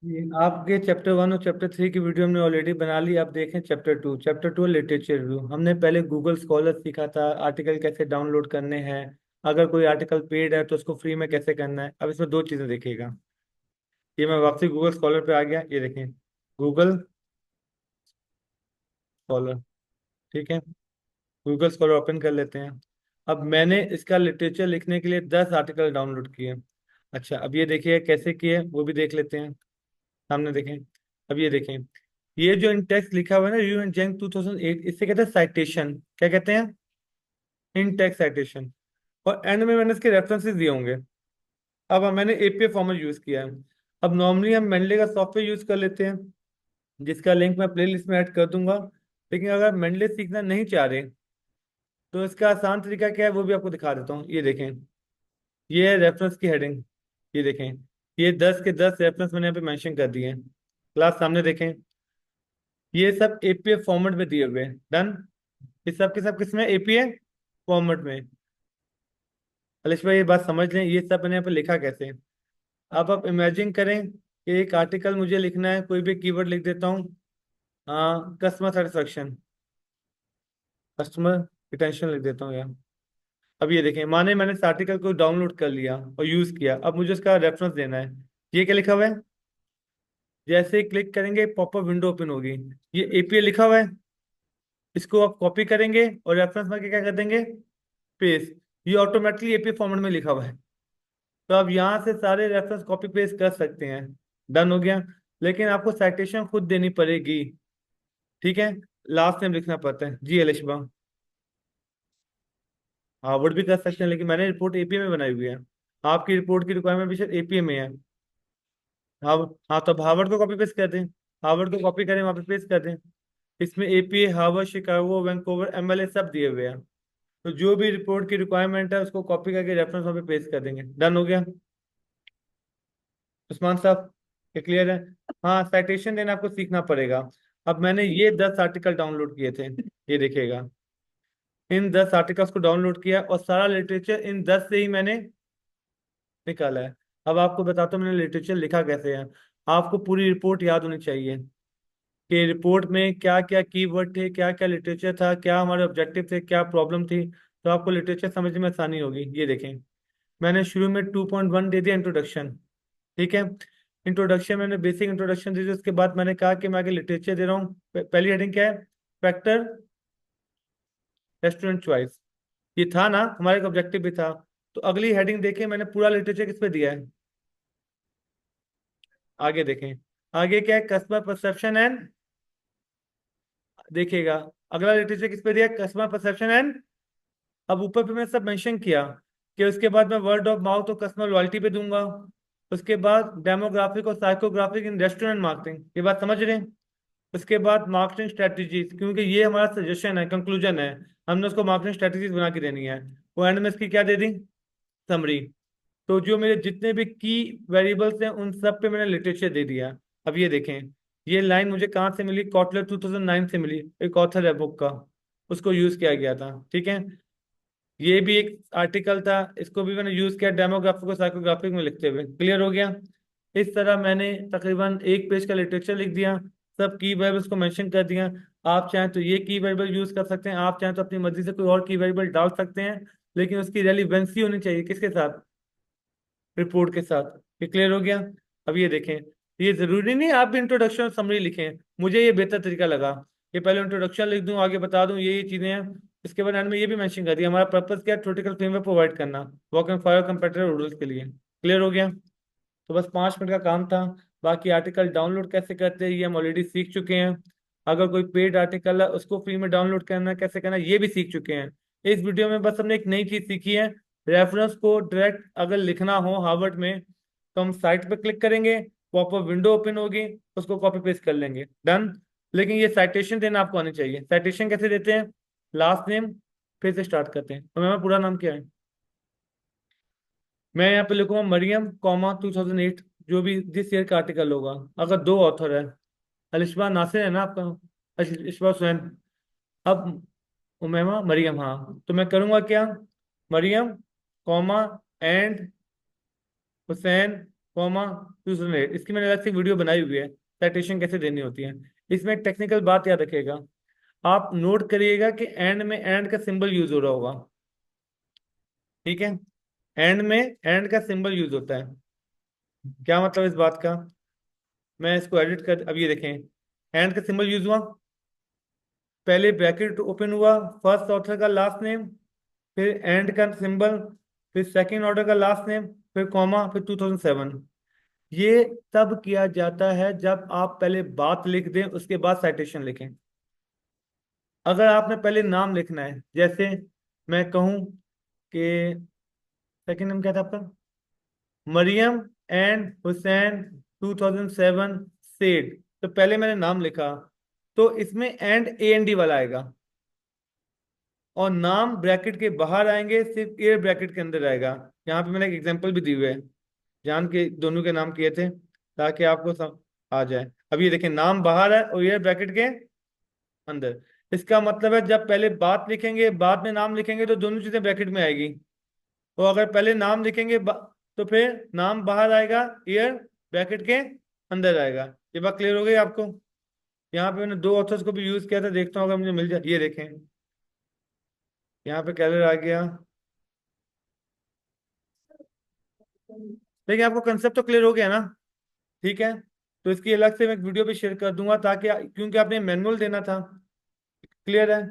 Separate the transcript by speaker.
Speaker 1: ये आपके चैप्टर 1 और चैप्टर 3 की वीडियो हमने ऑलरेडी बना ली। आप देखें चैप्टर 2 लिटरेचर रिव्यू। हमने पहले गूगल स्कॉलर सीखा था, आर्टिकल कैसे डाउनलोड करने हैं, अगर कोई आर्टिकल पेड है तो उसको फ्री में कैसे करना है। अब इसमें दो चीज़ें देखिएगा। ये मैं वापसी गूगल स्कॉलर पे आ गया, ये देखें गूगल स्कॉलर। ठीक है, गूगल स्कॉलर ओपन कर लेते हैं। अब मैंने इसका लिटरेचर लिखने के लिए 10 आर्टिकल डाउनलोड किए। अच्छा, अब ये देखिए कैसे किए वो भी देख लेते हैं। सामने देखें। अब ये देखें, ये जो इन टेक्स्ट लिखा हुआ है ना, यू एंड जैंग 2008, इससे कहते हैं साइटेशन। क्या कहते हैं? इन टेक्स्ट साइटेशन। और एंड में मैंने इसके रेफरेंसेस दिए होंगे। अब मैंने एपीए फॉर्मेट यूज किया है। अब नॉर्मली हम मेंडले का सॉफ्टवेयर यूज कर लेते हैं, जिसका लिंक मैं प्लेलिस्ट में ऐड कर दूंगा। लेकिन अगर मेंडले सीखना नहीं चाह रहे तो इसका आसान तरीका क्या है वो भी आपको दिखा देता हूँ। ये देखें, ये है रेफरेंस की हेडिंग। ये देखें, ये 10 के 10 रेफरेंस मैंने यहाँ पे मेंशन कर दिए हैं। क्लास सामने देखें, ये सब एपीए फॉर्मेट में दिए हुए हैं। डन। ये सब के सब किसमें? एपीए फॉर्मेट में। अलिश भाई ये बात समझ लें, ये सब मैंने यहाँ पे लिखा कैसे। अब आप इमेजिन करें कि एक आर्टिकल मुझे लिखना है, कोई भी कीवर्ड लिख देता हूँ। कस्टमर सेटिस्फेक्शन, कस्टमर रिटेंशन लिख देता हूँ यार। अब ये देखें, माने मैंने इस आर्टिकल को डाउनलोड कर लिया और यूज किया, अब मुझे उसका रेफरेंस देना है। ये क्या लिखा हुआ है? जैसे ही क्लिक करेंगे पॉपअप विंडो ओपन होगी। ये एपीए लिखा हुआ है, इसको आप कॉपी करेंगे और रेफरेंस में क्या कर देंगे? पेस्ट। ये ऑटोमेटिकली एपीए फॉर्मेट में लिखा हुआ है। तो आप यहाँ से सारे रेफरेंस कॉपी पेस्ट कर सकते हैं। डन हो गया। लेकिन आपको साइटेशन खुद देनी पड़ेगी। ठीक है, लास्ट नेम लिखना पड़ता है। जी एलिशबा। हार्वर्ड भी कर सकते हैं, लेकिन मैंने रिपोर्ट एपीए में बनाई हुई है। आपकी रिपोर्ट की रिक्वायरमेंट भी शायद एपीए में है। हाँ। हाँ, तो अब हार्वर्ड को कॉपी पेस्ट कर दें। हार्वर्ड को कॉपी करें, वहाँ पे पेस्ट कर दें। इसमें APA, Harvard, Chicago, Vancouver, MLA सब दिए हुए हैं। तो जो भी रिपोर्ट की रिक्वायरमेंट है उसको कॉपी करके रेफरेंस वहाँ पे पेस्ट कर देंगे। डन हो गया उस्मान साहब? ये क्लियर है? हाँ, साइटेशन देना आपको सीखना पड़ेगा। अब मैंने ये 10 आर्टिकल डाउनलोड किए थे, ये देखिएगा। इन 10 आर्टिकल्स को डाउनलोड किया और सारा लिटरेचर इन 10 से ही मैंने निकाला है। अब आपको बताता हूँ मैंने लिटरेचर लिखा कैसे है। आपको पूरी रिपोर्ट याद होनी चाहिए कि रिपोर्ट में क्या क्या कीवर्ड थे, क्या क्या लिटरेचर था, क्या हमारे ऑब्जेक्टिव थे, क्या प्रॉब्लम थी। तो आपको लिटरेचर समझने में आसानी होगी। ये देखें, मैंने शुरू में 2.1 दे दिया इंट्रोडक्शन। ठीक है, इंट्रोडक्शन मैंने बेसिक इंट्रोडक्शन दे दी। उसके बाद मैंने कहा कि मैं आगे लिटरेचर दे रहा हूँ। पहली हेडिंग क्या है? Factor restaurant choice. ये था ना, हमारा एक ऑब्जेक्टिव भी था। तो अगली हेडिंग देखें, मैंने पूरा लिटरेचर किस पे दिया है। आगे देखें, आगे क्या है? कस्टमर परसेप्शन एंड, देखिएगा, अगला लिटरेचर किस पे दिया है? Customer perception and. अब ऊपर पे मैंने सब मेंशन किया कि उसके बाद मैं वर्ड ऑफ माउथ और कस्टमर लॉयल्टी पे दूंगा। उसके बाद डेमोग्राफिक और साइकोग्राफिक इन रेस्टोरेंट मार्केटिंग, ये बात समझ रहे हैं? उसके बाद मार्केटिंग स्ट्रेटजीज, क्योंकि ये हमारा सजेशन है, कंक्लूजन है। हमने उसको मार्केटिंग स्ट्रेटजीज बना के देनी है। वो एंड में इसकी क्या दे दी? समरी। तो जो मेरे जितने भी की वेरिएबल्स हैं उन सब पे मैंने लिटरेचर दे दिया। अब ये देखें, ये लाइन मुझे कहाँ से मिली? कॉटलर 2009 से मिली, एक ऑथर है बुक का, उसको यूज किया गया था। ठीक है, ये भी एक आर्टिकल था, इसको भी मैंने यूज किया डेमोग्राफिक और साइकोग्राफिक में लिखते हुए। क्लियर हो गया? इस तरह मैंने तकरीबन एक पेज का लिटरेचर लिख दिया, सब की वेरिएबल्स को मेंशन कर दिया। आप चाहें तो ये की वेरिएबल यूज कर सकते हैं, आप चाहें तो अपनी मर्जी से कोई और की वेरिएबल डाल सकते हैं। लेकिन उसकी रेलिवेंसी होनी चाहिए किसके साथ? रिपोर्ट के साथ। ये क्लियर हो गया? अब ये देखें, ये जरूरी नहीं आप भी इंट्रोडक्शन और समरी लिखें। मुझे ये बेहतर तरीका लगा कि पहले इंट्रोडक्शन लिख दूं, आगे बता दूं ये चीजें हैं। इसके बाद एंड में ये भी मेंशन कर दिया हमारा पर्पस क्या है, थ्योरेटिकल फ्रेमवर्क प्रोवाइड करना work and fire competitive rules के लिए। क्लियर हो गया? तो बस 5 मिनट का काम था। बाकी आर्टिकल डाउनलोड कैसे करते हैं ये हम ऑलरेडी सीख चुके हैं। अगर कोई पेड आर्टिकल है उसको फ्री में डाउनलोड करना कैसे करना ये भी सीख चुके हैं। इस वीडियो में बस हमने एक नई चीज सीखी है, रेफरेंस को डायरेक्ट अगर लिखना हो हार्वर्ड में तो हम साइट पे क्लिक करेंगे, पॉपअप विंडो ओपन होगी, उसको कॉपी पेस्ट कर लेंगे। डन। लेकिन ये साइटेशन देना आपको आनी चाहिए। साइटेशन कैसे देते हैं? लास्ट नेम फिर से स्टार्ट करते हैं। तो मेरा पूरा नाम क्या है? मैं यहाँ पे लिखूंगा मरियम कॉमा 2008, जो भी जिस ईयर का आर्टिकल होगा। अगर दो ऑथर है, अलिशबा नासिर है ना आपका, अलिशबा हुसैन। अब उमैमा मरियम, हाँ, तो मैं करूंगा क्या? Mariam comma and Hussain comma 2008। इसकी मैंने अलग से वीडियो बनाई हुई है, साइटेशन कैसे देनी होती है। इसमें एक टेक्निकल बात याद रखिएगा, आप नोट करिएगा कि एंड में एंड का सिंबल यूज हो रहा होगा। ठीक है, एंड में एंड का सिंबल यूज होता है। क्या मतलब इस बात का, मैं इसको एडिट कर, अब ये देखें, एंड का सिंबल यूज हुआ, पहले ब्रैकेट ओपन हुआ, फर्स्ट ऑथर का लास्ट नेम, फिर एंड का सिंबल, फिर सेकंड ऑर्डर का लास्ट नेम, फिर कॉमा, फिर 2007। ये तब किया जाता है जब आप पहले बात लिख दें, उसके बाद साइटेशन लिखें। अगर आपने पहले नाम लिखना है, जैसे मैं कहूं कि सेकंड नेम क्या था आपका, मरियम एंड हुसैन 2007 सेड, तो पहले मैंने नाम लिखा, तो इसमें एंड ए एन डी वाला आएगा, और नाम ब्रैकेट के बाहर आएंगे, सिर्फ एयर ब्रैकेट के अंदर आएगा। यहाँ पे मैंने एक एग्जांपल भी दी हुई है, जान के दोनों के नाम किए थे ताकि आपको सब आ जाए। अब ये देखें, नाम बाहर है और एयर ब्रैकेट के अंदर। इसका मतलब है जब पहले बात लिखेंगे बाद में नाम लिखेंगे तो दोनों चीजें ब्रैकेट में आएगी, और अगर पहले नाम लिखेंगे तो फिर नाम बाहर आएगा, एयर ब्रैकेट के अंदर आएगा। ये बात क्लियर हो गई आपको। यहाँ पे मैंने दो ऑथर्स को भी यूज किया था, देखता हूँ अगर मुझे मिल जाए। ये देखें, यहाँ पे कैलर आ गया। देखिए आपको कंसेप्ट तो क्लियर हो गया ना। ठीक है, तो इसकी अलग से मैं एक वीडियो भी शेयर कर दूंगा ताकि, क्योंकि आपने मैनुअल देना था। क्लियर है।